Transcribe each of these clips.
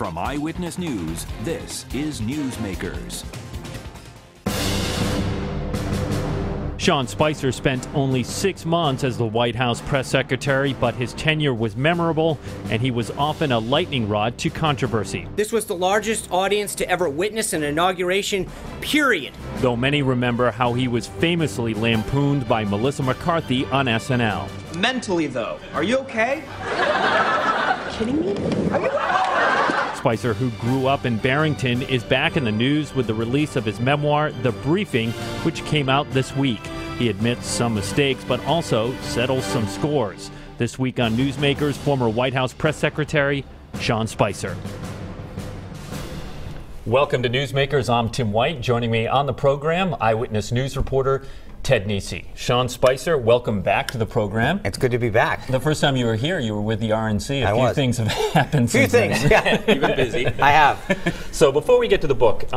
From Eyewitness News, this is Newsmakers. Sean Spicer spent only 6 months as the White House press secretary, but his tenure was memorable, and he was often a lightning rod to controversy. This was the largest audience to ever witness an inauguration, period. Though many remember how he was famously lampooned by Melissa McCarthy on SNL. Mentally, though, are you okay? Kidding me? Are you? Spicer, who grew up in Barrington, is back in the news with the release of his memoir, The Briefing, which came out this week. He admits some mistakes, but also settles some scores. This week on Newsmakers, former White House press secretary Sean Spicer. Welcome to Newsmakers. I'm Tim White. Joining me on the program, Eyewitness News reporter Ted Nesi. Sean Spicer, welcome back to the program. It's good to be back. The first time you were here, you were with the RNC. A few things have happened since then. Yeah. You've been busy. I have. So before we get to the book,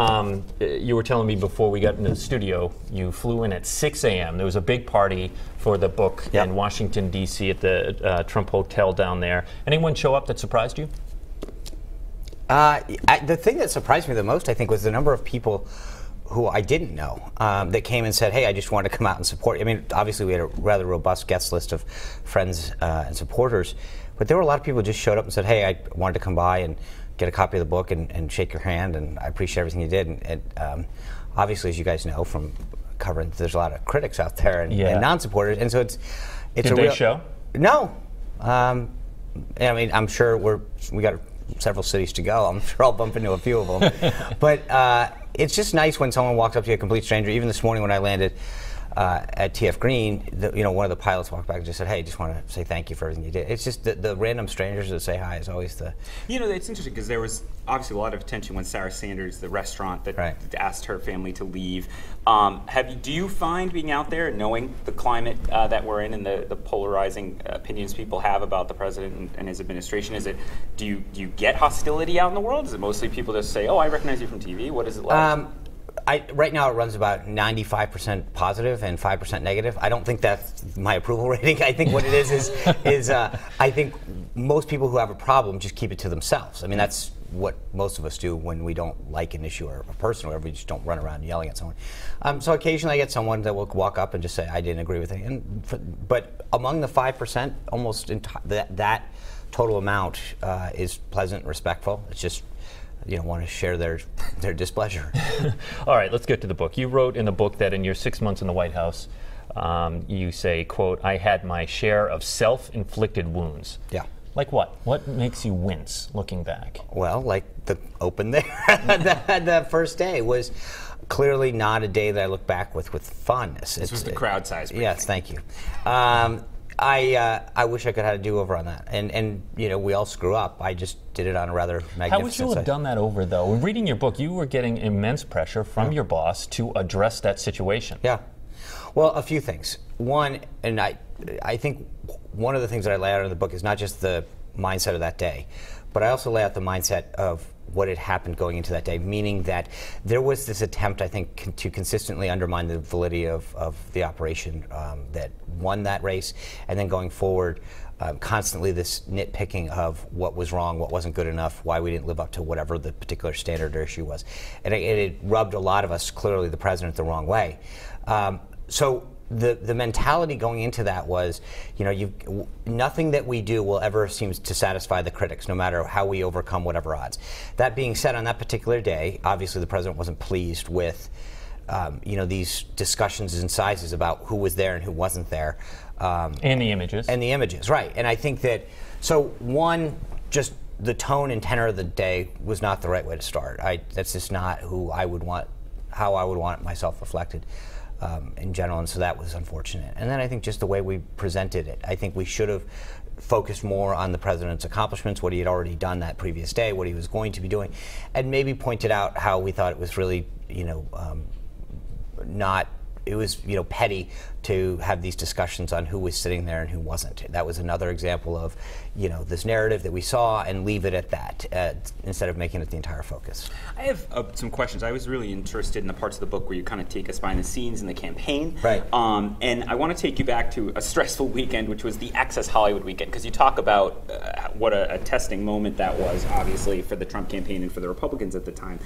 you were telling me before we got into the studio, you flew in at 6 a.m. There was a big party for the book in Washington, D.C. at the Trump Hotel down there. Anyone show up that surprised you? The thing that surprised me the most, I think, was the number of people who I didn't know that came and said, hey, I just wanted to come out and support you. I mean, obviously we had a rather robust guest list of friends and supporters, but there were a lot of people who just showed up and said, hey, I wanted to come by and get a copy of the book and shake your hand, and I appreciate everything you did. And obviously, as you guys know from covering, there's a lot of critics out there and non-supporters, and so it's Did they show? No. I mean, I'm sure we got several cities to go. I'm sure I'll bump into a few of them. But it's just nice when someone walks up to you, a complete stranger. Even this morning when I landed at TF Green, one of the pilots walked back and just said, hey, just want to say thank you for everything you did. It's just the random strangers that say hi is always the... You know, it's interesting because there was obviously a lot of attention when Sarah Sanders, the restaurant that asked her family to leave. Do you find being out there and knowing the climate that we're in and the polarizing opinions people have about the president and his administration, do you get hostility out in the world? Is it mostly people just say, oh, I recognize you from TV? What is it like? Right now it runs about 95% positive and 5% negative. I don't think that's my approval rating. I think what it is I think most people who have a problem just keep it to themselves. I mean, that's what most of us do when we don't like an issue or a person or whatever. We just don't run around yelling at someone. So occasionally I get someone that will walk up and just say, I didn't agree with it. But among the 5%, almost that total amount is pleasant and respectful. It's just want to share their displeasure. All right, let's get to the book. You wrote in the book that in your 6 months in the White House, you say, quote, I had my share of self-inflicted wounds. Yeah. Like what? What makes you wince looking back? Well, like the open there, the first day was clearly not a day that I look back with fondness. This was the crowd size briefing. Yes, thank you. I wish I could have a do-over on that. And we all screw up. I just did it on a rather magnificent How would you have done that over, though? In reading your book, you were getting immense pressure from your boss to address that situation. Yeah. Well, a few things. One, and I think one of the things that I lay out in the book is not just the mindset of that day, but I also lay out the mindset of what had happened going into that day, meaning that there was this attempt, I think, to consistently undermine the validity of the operation that won that race, and then going forward, constantly this nitpicking of what was wrong, what wasn't good enough, why we didn't live up to whatever the particular standard or issue was. And it rubbed a lot of us, clearly the president, the wrong way. So the mentality going into that was, nothing that we do will ever seem to satisfy the critics, no matter how we overcome whatever odds. That being said, on that particular day, obviously the president wasn't pleased with, these discussions and sizes about who was there and who wasn't there. And the images. And the images, right. And I think that, so one, just the tone and tenor of the day was not the right way to start. That's just not how I would want myself reflected. In general, and so that was unfortunate. And then I think just the way we presented it, I think we should have focused more on the president's accomplishments, what he had already done that previous day, what he was going to be doing, and maybe pointed out how we thought it was really, not petty to have these discussions on who was sitting there and who wasn't. That was another example of, this narrative that we saw, and leave it at that instead of making it the entire focus. I have some questions. I was really interested in the parts of the book where you kind of take us behind the scenes in the campaign. Right. And I want to take you back to a stressful weekend, which was the Access Hollywood weekend, because you talk about what a testing moment that was, obviously, for the Trump campaign and for the Republicans at the time.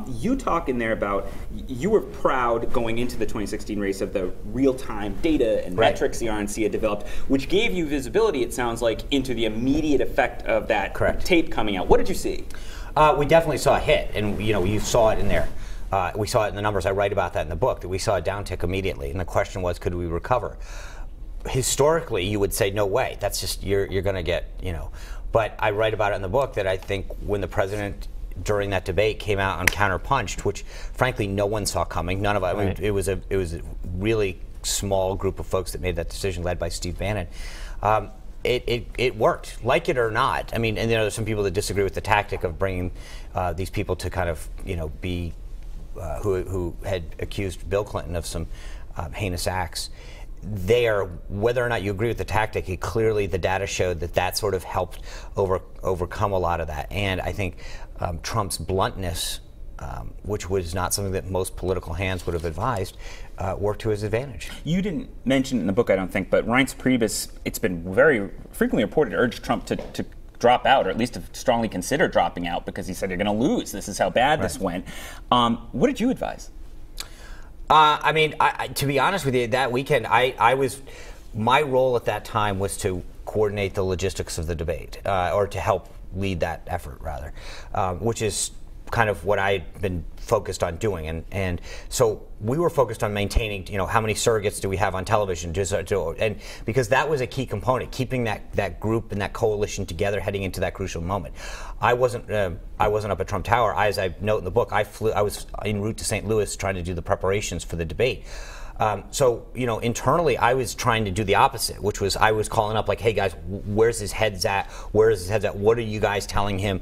You talk in there about you were proud going into the 2016 race of the real-time data and metrics the RNC had developed, which gave you visibility, it sounds like, into the immediate effect of that tape coming out. What did you see? We definitely saw a hit, and you saw it in there. We saw it in the numbers. I write about that in the book, that we saw a downtick immediately, and the question was, could we recover? Historically, you would say, no way. That's just, you're going to get, But I write about it in the book that I think when the president, during that debate, came out and counterpunched, which frankly no one saw coming. None of us. I mean, it was a really small group of folks that made that decision, led by Steve Bannon. It worked, like it or not. I mean, and there's some people that disagree with the tactic of bringing these people to kind of be who had accused Bill Clinton of some heinous acts. Whether or not you agree with the tactic, clearly the data showed that sort of helped overcome a lot of that. And I think Trump's bluntness, which was not something that most political hands would have advised, worked to his advantage. You didn't mention it in the book, I don't think, but Reince Priebus, it's been very frequently reported, urged Trump to drop out, or at least to strongly consider dropping out, because he said, you're going to lose. This is how bad this went. What did you advise? I mean, to be honest with you, that weekend, my role at that time was to coordinate the logistics of the debate, or to help lead that effort, rather, which is kind of what I'd been focused on doing. And so we were focused on maintaining, how many surrogates do we have on television, and because that was a key component, keeping that group and that coalition together heading into that crucial moment. I wasn't up at Trump Tower. As I note in the book, I was en route to St. Louis trying to do the preparations for the debate. So, internally, I was trying to do the opposite, which was I was calling up like, hey, guys, where's his head's at? Where is his head at? What are you guys telling him?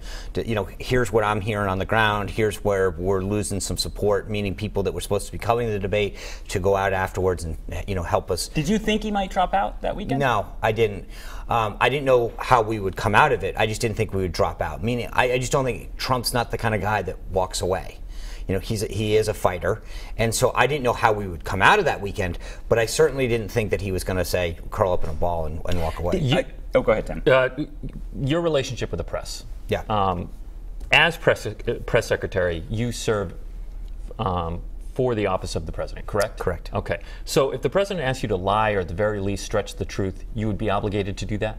Here's what I'm hearing on the ground. Here's where we're losing some support, meaning people that were supposed to be covering the debate to go out afterwards and, help us. Did you think he might drop out that weekend? No, I didn't. I didn't know how we would come out of it. I just didn't think we would drop out. Meaning, I just don't think Trump's not the kind of guy that walks away. He is a fighter, and so I didn't know how we would come out of that weekend, but I certainly didn't think that he was going to say, curl up in a ball and walk away. Go ahead, Tim. Your relationship with the press. Yeah. As press secretary, you served for the office of the president, correct? Correct. Okay. So if the president asked you to lie or at the very least stretch the truth, you would be obligated to do that?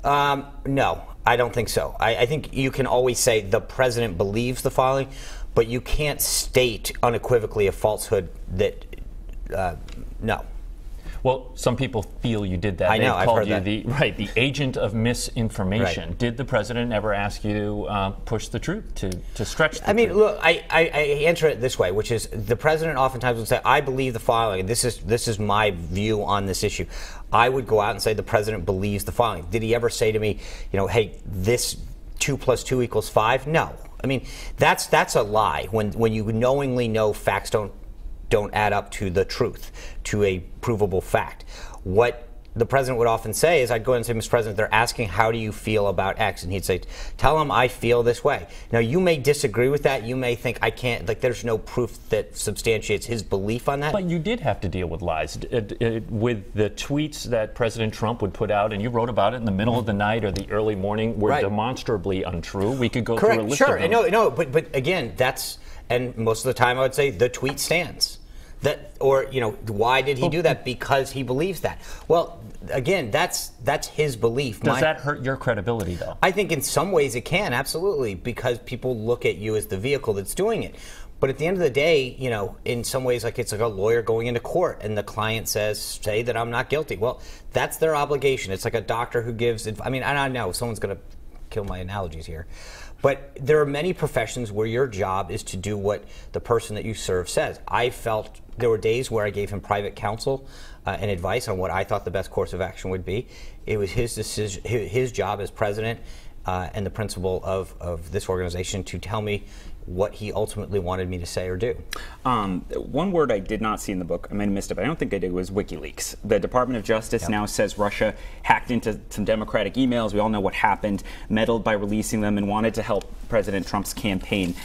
No, I don't think so. I think you can always say the president believes the following, but you can't state unequivocally a falsehood that, no. Well, some people feel you did that. I know, I've heard that. The agent of misinformation. Right. Did the president ever ask you to push the truth, to stretch the truth? I mean, look, I answer it this way, which is the president oftentimes would say, I believe the following. This is my view on this issue. I would go out and say the president believes the following. Did he ever say to me, hey, this 2 + 2 = 5? No. I mean, that's a lie. When you knowingly know facts don't add up to the truth, to a provable fact. What the president would often say is, I'd go in and say, Mr. President, they're asking, how do you feel about X? And he'd say, tell them I feel this way. Now, you may disagree with that. You may think I can't, there's no proof that substantiates his belief on that. But you did have to deal with lies. With the tweets that President Trump would put out, and you wrote about it in the middle of the night or the early morning, were demonstrably untrue. We could go through a list of them. No, but again, and most of the time I would say the tweet stands. Why did he do that? Because he believes that. Well, again, that's his belief. Does that hurt your credibility, though? I think in some ways it can, absolutely, because people look at you as the vehicle that's doing it. But at the end of the day, in some ways, it's like a lawyer going into court and the client say that I'm not guilty. Well, that's their obligation. It's like a doctor who gives, I know someone's going to kill my analogies here. But there are many professions where your job is to do what the person that you serve says. I felt there were days where I gave him private counsel and advice on what I thought the best course of action would be. It was his decision, his job as president, and the principal of this organization to tell me what he ultimately wanted me to say or do. One word I did not see in the book, I might have missed it, but I don't think I did, was WikiLeaks. The Department of Justice now says Russia hacked into some Democratic emails. We all know what happened, meddled by releasing them, and wanted to help President Trump's campaign.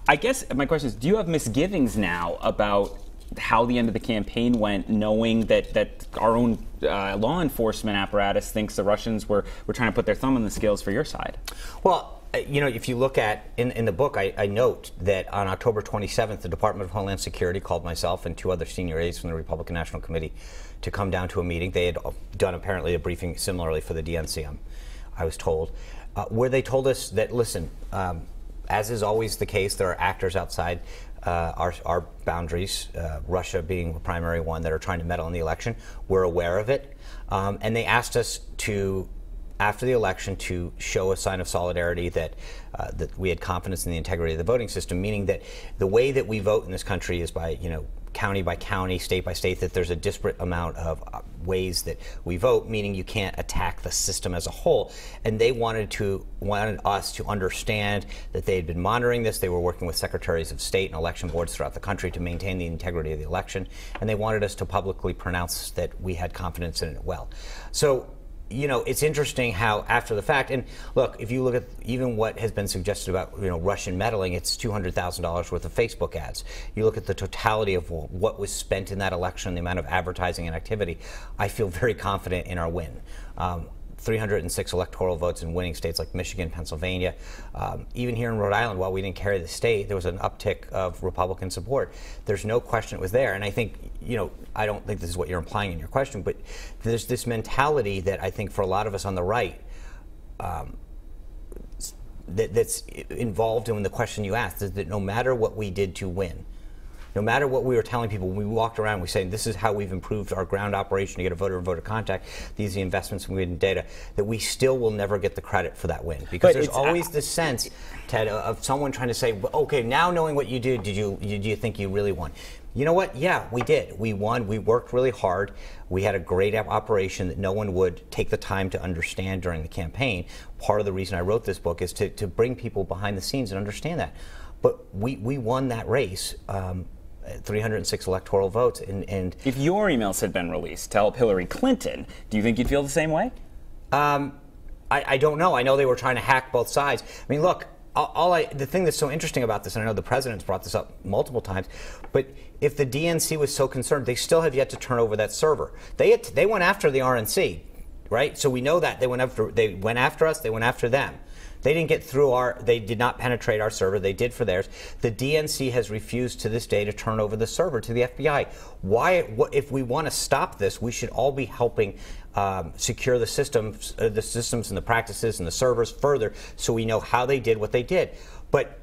I guess my question is, do you have misgivings now about how the end of the campaign went, knowing that our own law enforcement apparatus thinks the Russians were trying to put their thumb on the scales for your side? Well, if you look at, in the book, I note that on October 27th, the Department of Homeland Security called myself and two other senior aides from the Republican National Committee to come down to a meeting. They had done apparently a briefing similarly for the DNC, I was told, where they told us that, listen, as is always the case, there are actors outside our boundaries, Russia being the primary one, that are trying to meddle in the election. We're aware of it. And they asked us to, after the election, to show a sign of solidarity that we had confidence in the integrity of the voting system, meaning that the way that we vote in this country is by, county by county, state by state, that there's a disparate amount of ways that we vote, meaning you can't attack the system as a whole. And they wanted us to understand that they had been monitoring this. They were working with secretaries of state and election boards throughout the country to maintain the integrity of the election. And they wanted us to publicly pronounce that we had confidence in it well. So, it's interesting how after the fact, and look, if you look at even what has been suggested about, Russian meddling, it's $200,000 worth of Facebook ads. You look at the totality of what was spent in that election, the amount of advertising and activity, I feel very confident in our win. 306 electoral votes in winning states like Michigan, Pennsylvania. Even here in Rhode Island, while we didn't carry the state, there was an uptick of Republican support. There's no question it was there. And I think, I don't think this is what you're implying in your question, but there's this mentality that I think for a lot of us on the right, that's involved in the question you asked, is that no matter what we did to win, no matter what we were telling people, when we walked around, we saying this is how we've improved our ground operation to get a voter-to-voter contact, these are the investments we made in data, that we still will never get the credit for that win. Because there's always this sense, Ted, of someone trying to say, okay, now knowing what you did, do you think you really won? You know what? Yeah, we did. We won. We worked really hard. We had a great operation that no one would take the time to understand during the campaign. Part of the reason I wrote this book is to bring people behind the scenes and understand that. But we won that race. 306 electoral votes. And if your emails had been released to help Hillary Clinton, do you think you'd feel the same way? I don't know. I know they were trying to hack both sides. I mean, look, the thing that's so interesting about this, and I know the president's brought this up multiple times, but if the DNC was so concerned, they still have yet to turn over that server. They went after the RNC, right? So we know that they went after us. They went after them. They didn't get through they did not penetrate our server. They did for theirs. The DNC has refused to this day to turn over the server to the FBI. If we want to stop this, we should all be helping secure the systems and the practices and the servers further, so we know how they did what they did. But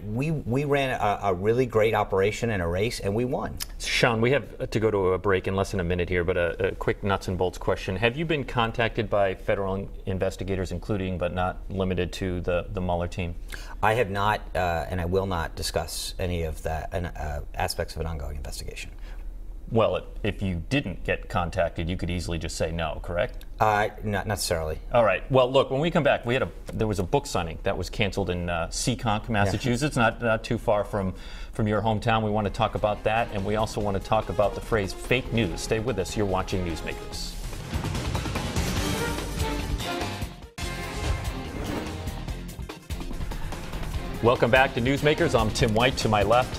we ran a really great operation in a race, and we won. Sean, we have to go to a break in less than a minute here, but a quick nuts and bolts question. Have you been contacted by federal investigators, including but not limited to the Mueller team? I have not, and I will not discuss any of that aspects of an ongoing investigation. Well, if you didn't get contacted, you could easily just say no, correct? Not necessarily. All right. Well, look, when we come back, there was a book signing that was canceled in Seekonk, Massachusetts, not too far from your hometown. We want to talk about that, and we also want to talk about the phrase fake news. Stay with us. You're watching Newsmakers. Welcome back to Newsmakers. I'm Tim White. To my left,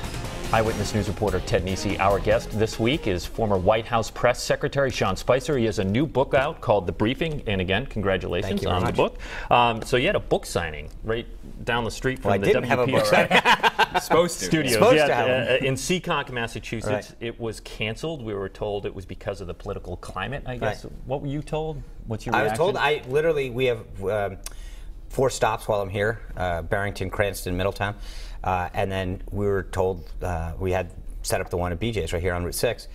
Eyewitness News reporter Ted Nesi. Our guest this week is former White House Press Secretary Sean Spicer. He has a new book out called The Briefing, and again, congratulations on the book. So you had a book signing right down the street from the didn't have a book signing. Studios. In Seekonk, Massachusetts. Right. It was canceled. We were told it was because of the political climate, I guess. Right. What were you told? What's your reaction? I was told, we have 4 stops while I'm here, Barrington, Cranston, Middletown. And then we were told we had set up the one at BJ's right here on Route 6.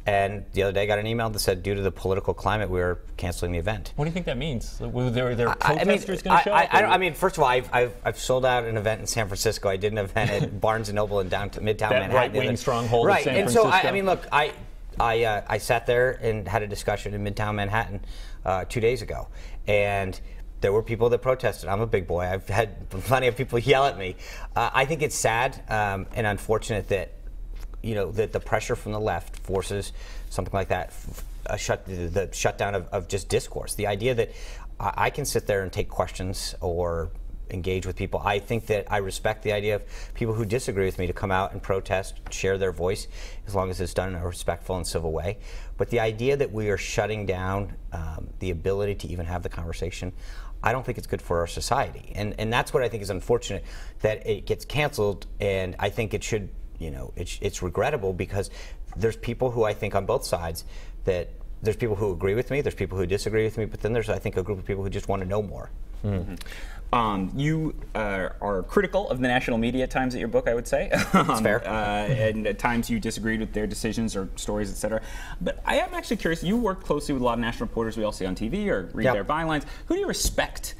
And the other day I got an email that said, due to the political climate, we were canceling the event. What do you think that means? Were there protesters going to show up? I mean, first of all, I've sold out an event in San Francisco. I did an event at Barnes & Noble in Midtown Manhattan. Right-wing stronghold of San Francisco. And so, I mean, look, I sat there and had a discussion in Midtown Manhattan 2 days ago. And there were people that protested. I'm a big boy. I've had plenty of people yell at me. I think it's sad and unfortunate that that the pressure from the left forces something like that, the shutdown of just discourse. The idea that I can sit there and take questions or engage with people. I think that I respect the idea of people who disagree with me to come out and protest, share their voice, as long as it's done in a respectful and civil way. But the idea that we are shutting down the ability to even have the conversation, I don't think it's good for our society. And that's what I think is unfortunate, that it gets canceled, and I think it should, it's regrettable, because there's people who I think on both sides that there's people who agree with me, there's people who disagree with me, but then there's, I think, a group of people who just want to know more. Mm-hmm. You are critical of the national media at times in your book, I would say. That's fair. And at times you disagreed with their decisions or stories, et cetera. But I am actually curious, you work closely with a lot of national reporters we all see on TV or read their bylines. Who do you respect,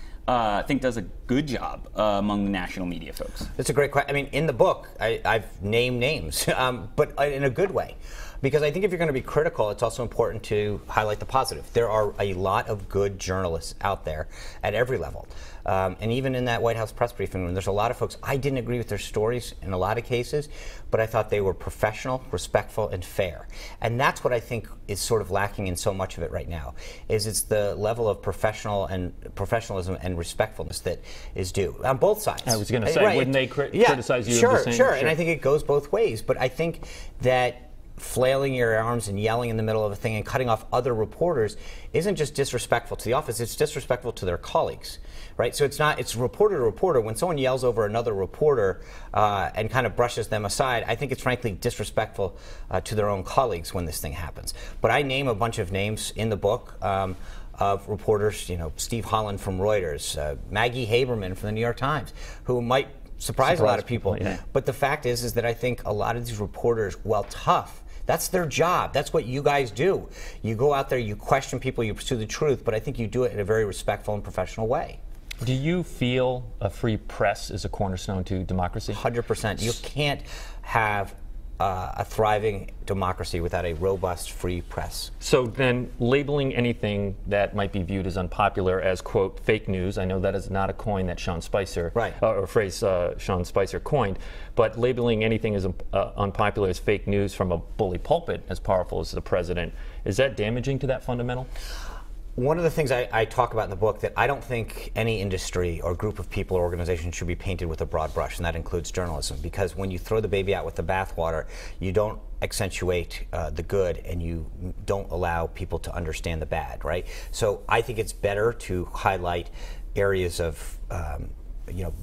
think does a good job among the national media folks? That's a great question. I mean, in the book, I've named names, but in a good way. Because I think if you're going to be critical, it's also important to highlight the positive. There are a lot of good journalists out there at every level. And even in that White House press briefing room, there's a lot of folks, I didn't agree with their stories in a lot of cases, but I thought they were professional, respectful, and fair. And that's what I think is sort of lacking in so much of it right now, is it's the level of professionalism and respectfulness that is due on both sides. I was going to say, right. Wouldn't they criticize you? Sure. And I think it goes both ways. But I think that flailing your arms and yelling in the middle of a thing and cutting off other reporters isn't just disrespectful to the office, it's disrespectful to their colleagues, right? So it's reporter to reporter. When someone yells over another reporter and kind of brushes them aside, I think it's frankly disrespectful to their own colleagues when this thing happens. But I name a bunch of names in the book of reporters, Steve Holland from Reuters, Maggie Haberman from the New York Times, who might surprise a lot of people. But the fact is that I think a lot of these reporters, while tough, that's their job. That's what you guys do. You go out there, you question people, you pursue the truth, but I think you do it in a very respectful and professional way. Do you feel a free press is a cornerstone to democracy? 100%. You can't have a thriving democracy without a robust free press. So then labeling anything that might be viewed as unpopular as, quote, fake news, I know that is not a coin that Sean Spicer, or phrase Sean Spicer coined, but labeling anything as unpopular as fake news from a bully pulpit as powerful as the president, is that damaging to that fundamental? One of the things I talk about in the book, that I don't think any industry or group of people or organization should be painted with a broad brush, and that includes journalism, because when you throw the baby out with the bathwater, you don't accentuate the good and you don't allow people to understand the bad, right? So I think it's better to highlight areas of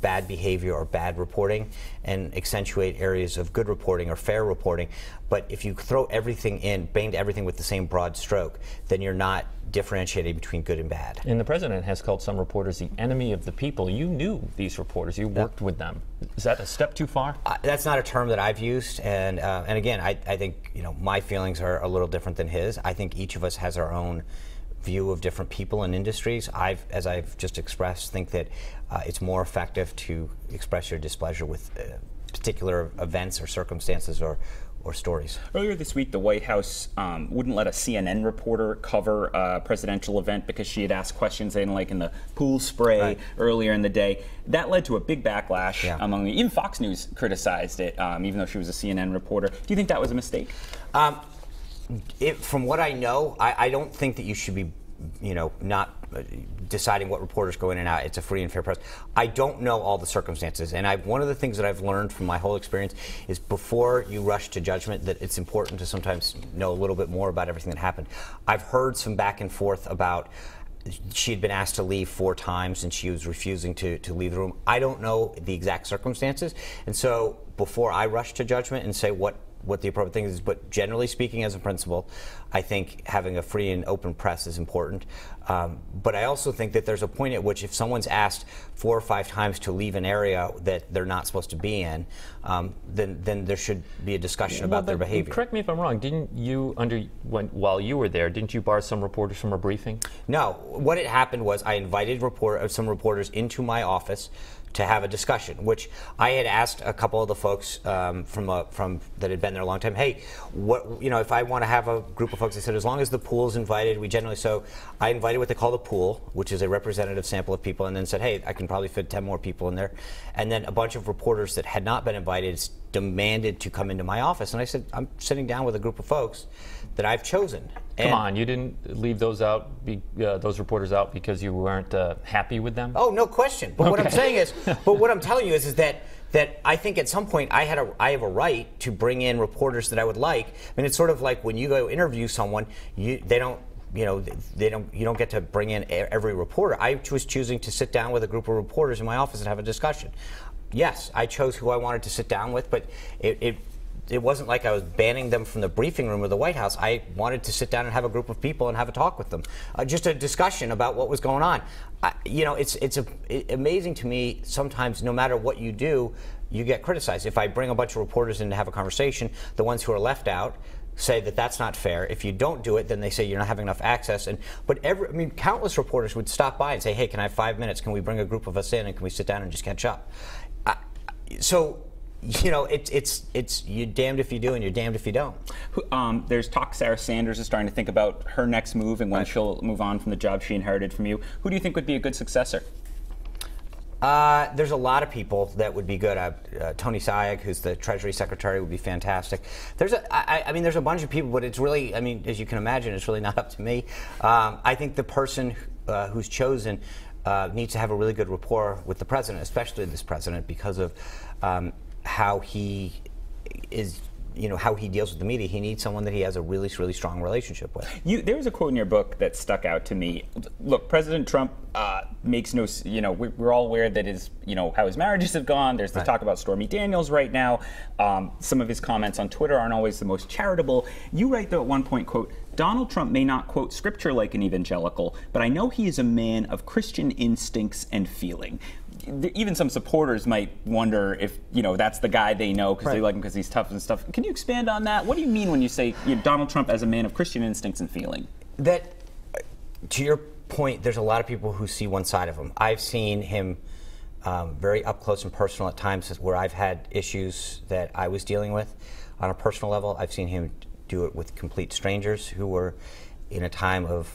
bad behavior or bad reporting and accentuate areas of good reporting or fair reporting. But if you throw everything in, paint everything with the same broad stroke, then you're not differentiating between good and bad. And the president has called some reporters the enemy of the people. You knew these reporters. You worked with them. Is that a step too far? That's not a term that I've used. And again, I think my feelings are a little different than his. I think each of us has our own view of different people and industries. As I've just expressed, think that it's more effective to express your displeasure with particular events or circumstances or stories. Earlier this week, the White House wouldn't let a situation reporter cover a presidential event because she had asked questions they didn't like in the pool spray earlier in the day. That led to a big backlash among the, even Fox News criticized it, even though she was a CNN reporter. Do you think that was a mistake? From what I know, I don't think that you should be, not deciding what reporters go in and out. It's a free and fair press. I don't know all the circumstances, and one of the things that I've learned from my whole experience is before you rush to judgment, that it's important to sometimes know a little bit more about everything that happened. I've heard some back and forth about she had been asked to leave 4 times and she was refusing to leave the room. I don't know the exact circumstances, and so before I rush to judgment and say what the appropriate thing is, but generally speaking, as a principle, I think having a free and open press is important. But I also think that there's a point at which if someone's asked 4 or 5 times to leave an area that they're not supposed to be in, then there should be a discussion about their behavior. Correct me if I'm wrong. Didn't you, while you were there, didn't you bar some reporters from a briefing? No. What had happened was I invited some reporters into my office to have a discussion, which I had asked a couple of the folks from that had been there a long time. Hey, if I want to have a group of folks folks. I said, as long as the pool's invited, we generally, so I invited what they call the pool, which is a representative sample of people, and then said, hey, I can probably fit 10 more people in there. And then a bunch of reporters that had not been invited demanded to come into my office. And I said, I'm sitting down with a group of folks that I've chosen. Come on, you didn't leave those out, those reporters out because you weren't happy with them? Oh, no question. But what I'm saying is, but what I'm telling you is that I think at some point I have a right to bring in reporters that I would like. I mean, it's sort of like when you go interview someone, you don't get to bring in every reporter. I was choosing to sit down with a group of reporters in my office and have a discussion. Yes, I chose who I wanted to sit down with, but it wasn't like I was banning them from the briefing room of the White House. I wanted to sit down and have a group of people and have a talk with them, just a discussion about what was going on. It's amazing to me sometimes, no matter what you do, you get criticized. If I bring a bunch of reporters in to have a conversation, the ones who are left out say that that's not fair. If you don't do it, then they say you're not having enough access. But countless reporters would stop by and say, hey, can I have 5 minutes? Can we bring a group of us in and can we sit down and just catch up? It's you're damned if you do and you're damned if you don't. There's talk Sarah Sanders is starting to think about her next move and when she'll move on from the job she inherited from you. Who do you think would be a good successor? There's a lot of people that would be good. Tony Sayegh, who's the Treasury Secretary, would be fantastic. There's a bunch of people, but it's really, as you can imagine, it's really not up to me. I think the person who's chosen needs to have a really good rapport with the president, especially this president, because of how he is, how he deals with the media. He needs someone that he has a really, really strong relationship with. There was a quote in your book that stuck out to me. Look, President Trump makes no, we're all aware that how his marriages have gone. There's the talk about Stormy Daniels right now. Some of his comments on Twitter aren't always the most charitable. You write, though, at one point, quote, Donald Trump may not quote scripture like an evangelical, but I know he is a man of Christian instincts and feeling. Even some supporters might wonder if that's the guy they know because they like him because he's tough and stuff. Can you expand on that? What do you mean when you say Donald Trump as a man of Christian instincts and feeling? That, to your point, there's a lot of people who see one side of him. I've seen him very up close and personal at times where I've had issues that I was dealing with on a personal level. I've seen him do it with complete strangers who were in a time of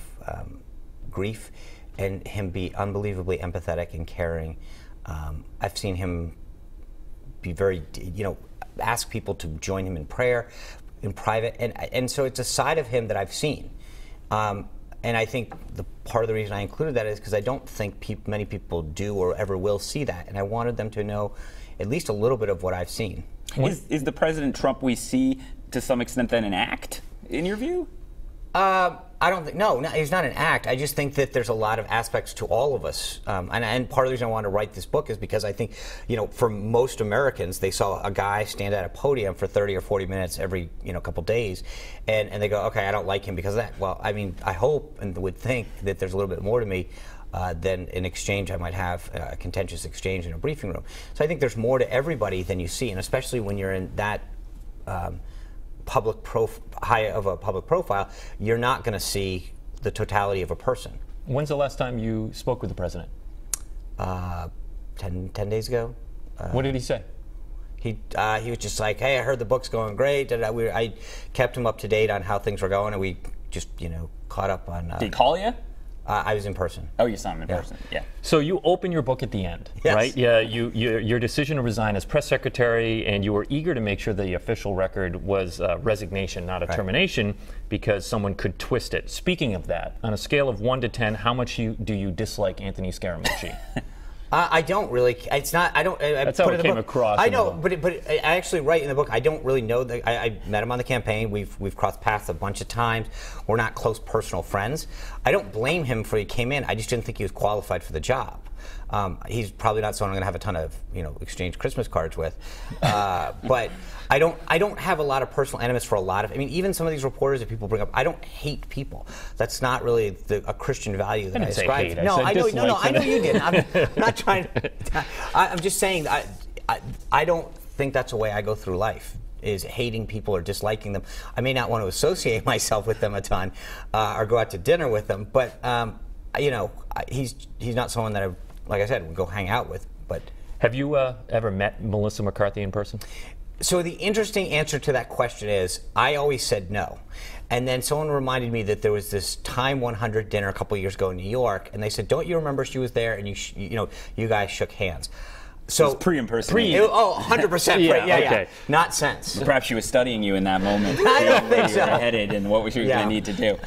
grief, and him be unbelievably empathetic and caring. I've seen him be very, ask people to join him in prayer, in private, and so it's a side of him that I've seen. And I think the part of the reason I included that is because I don't think many people do or ever will see that, and I wanted them to know at least a little bit of what I've seen. Is the President Trump we see to some extent then an act, in your view? I don't think, no, he's not an act. I just think that there's a lot of aspects to all of us. And part of the reason I wanted to write this book is because I think, for most Americans, they saw a guy stand at a podium for 30 or 40 minutes every, couple days, and they go, okay, I don't like him because of that. Well, I hope and would think that there's a little bit more to me than an exchange I might have, a contentious exchange in a briefing room. So I think there's more to everybody than you see, and especially when you're in that high of a public profile, you're not going to see the totality of a person. When's the last time you spoke with the president? 10 days ago. What did he say? He was just like, hey, I heard the book's going great. And I kept him up to date on how things were going, and we just, caught up on... Did he call you? I was in person. Oh, you saw him in person. Yeah. So you open your book at the end, yes. right? Yeah. Your decision to resign as press secretary, and you were eager to make sure the official record was resignation, not a termination, because someone could twist it. Speaking of that, on a scale of 1 to 10, how much do you dislike Anthony Scaramucci? I don't really. It's not. I don't. That's how it came across. I know, but I actually write in the book. I don't really know. I met him on the campaign. We've crossed paths a bunch of times. We're not close personal friends. I don't blame him for he came in. I just didn't think he was qualified for the job. He's probably not someone I'm going to have a ton of exchange Christmas cards with. But I don't have a lot of personal animus for a lot of. Even some of these reporters that people bring up. I don't hate people. That's not really a Christian value that I ascribe. I know you did. I'm not trying. I'm just saying. I don't think that's the way I go through life. Is hating people or disliking them. I may not want to associate myself with them a ton, or go out to dinner with them. But he's not someone that like I said, would go hang out with. But have you ever met Melissa McCarthy in person? So the interesting answer to that question is, I always said no. And then someone reminded me that there was this Time 100 dinner a couple years ago in New York, and they said, "Don't you remember she was there?" And you guys shook hands. So it was pre-impersonation. 100%. Okay. Not since. Perhaps she was studying you in that moment. I don't think so. Where you were headed and what she was going to need to do.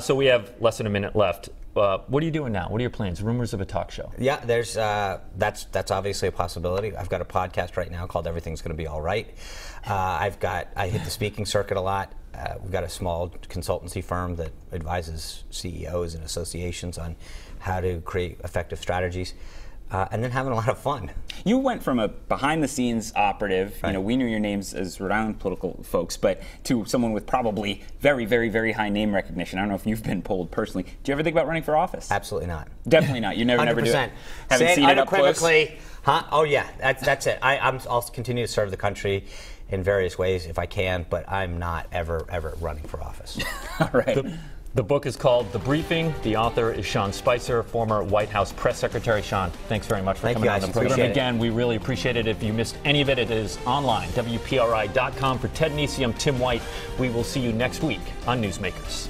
So we have less than a minute left. What are you doing now? What are your plans? Rumors of a talk show. Yeah, there's that's obviously a possibility. I've got a podcast right now called Everything's Going to Be All Right. I hit the speaking circuit a lot. We've got a small consultancy firm that advises CEOs and associations on how to create effective strategies. And then having a lot of fun. You went from a behind-the-scenes operative, right. We knew your names as Rhode Island political folks, but to someone with probably very, very, very high name recognition. I don't know if you've been polled personally. Do you ever think about running for office? Absolutely not. Definitely not. You never do it. 100%. Haven't seen it up close? Huh? Oh yeah, that's it. I'll continue to serve the country in various ways if I can, but I'm not ever running for office. All right. The book is called The Briefing. The author is Sean Spicer, former White House press secretary. Sean, thanks very much for coming on the program. Again, we really appreciate it. If you missed any of it, it is online, WPRI.com. For Ted Nesi, I'm Tim White. We will see you next week on Newsmakers.